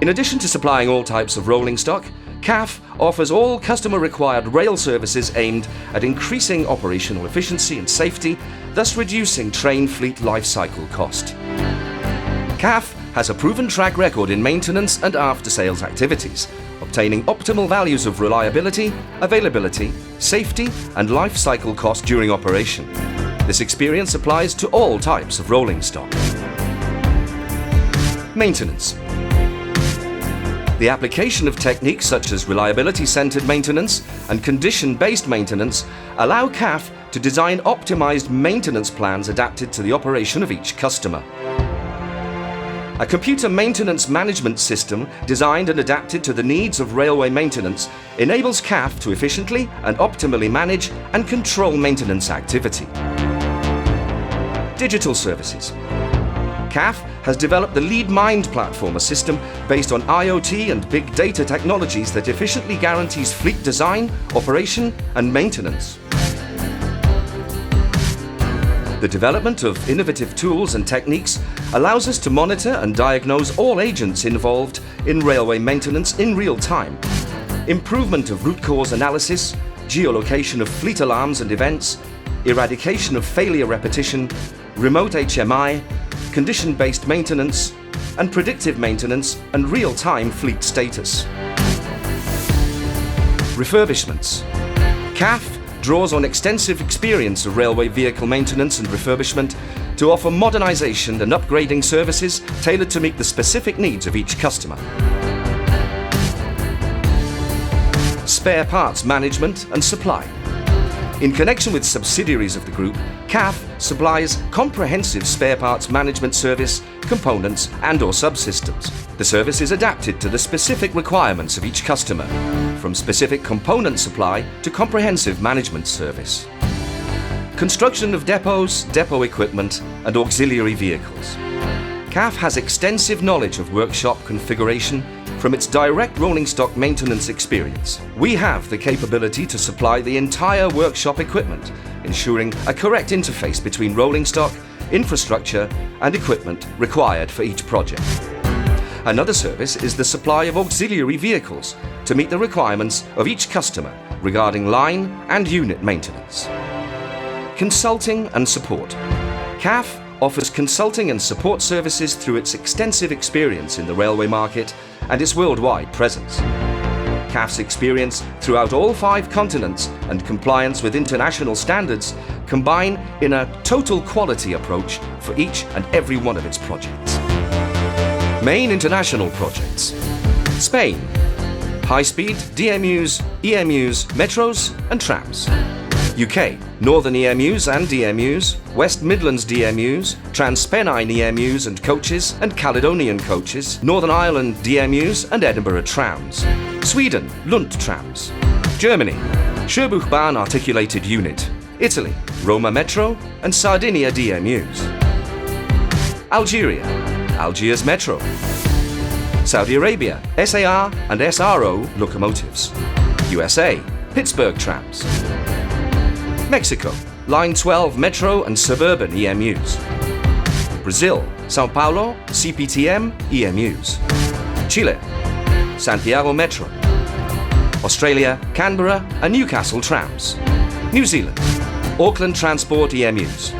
In addition to supplying all types of rolling stock, CAF offers all customer-required rail services aimed at increasing operational efficiency and safety, thus reducing train fleet lifecycle cost. CAF has a proven track record in maintenance and after-sales activities, obtaining optimal values of reliability, availability, safety, and lifecycle cost during operation. This experience applies to all types of rolling stock. Maintenance. The application of techniques such as reliability-centered maintenance and condition-based maintenance allow CAF to design optimized maintenance plans adapted to the operation of each customer. A computer maintenance management system designed and adapted to the needs of railway maintenance enables CAF to efficiently and optimally manage and control maintenance activity. Digital services. CAF has developed the LeadMind platform, a system based on IoT and big data technologies that efficiently guarantees fleet design, operation, and maintenance. The development of innovative tools and techniques allows us to monitor and diagnose all agents involved in railway maintenance in real time. Improvement of root cause analysis, geolocation of fleet alarms and events, eradication of failure repetition, remote HMI, condition-based maintenance, and predictive maintenance and real-time fleet status. Refurbishments. CAF draws on extensive experience of railway vehicle maintenance and refurbishment to offer modernization and upgrading services tailored to meet the specific needs of each customer. Spare parts management and supply. In connection with subsidiaries of the group, CAF supplies comprehensive spare parts management service, components and/or subsystems. The service is adapted to the specific requirements of each customer, from specific component supply to comprehensive management service. Construction of depots, depot equipment and auxiliary vehicles. CAF has extensive knowledge of workshop configuration from its direct rolling stock maintenance experience. We have the capability to supply the entire workshop equipment, ensuring a correct interface between rolling stock, infrastructure and equipment required for each project. Another service is the supply of auxiliary vehicles to meet the requirements of each customer regarding line and unit maintenance. Consulting and support. CAF offers consulting and support services through its extensive experience in the railway market and its worldwide presence. CAF's experience throughout all 5 continents and compliance with international standards combine in a total quality approach for each and every one of its projects. Main international projects. Spain. High-speed DMUs, EMUs, metros and trams. UK. Northern EMUs and DMUs, West Midlands DMUs, Transpennine EMUs and coaches and Caledonian coaches, Northern Ireland DMUs and Edinburgh trams. Sweden, Lund trams. Germany, Scherbuchbahn articulated unit. Italy, Roma Metro and Sardinia DMUs. Algeria, Algiers Metro. Saudi Arabia, SAR and SRO locomotives. USA, Pittsburgh trams. Mexico, Line 12 Metro and Suburban EMUs. Brazil, Sao Paulo, CPTM EMUs. Chile, Santiago Metro. Australia, Canberra and Newcastle trams. New Zealand, Auckland Transport EMUs.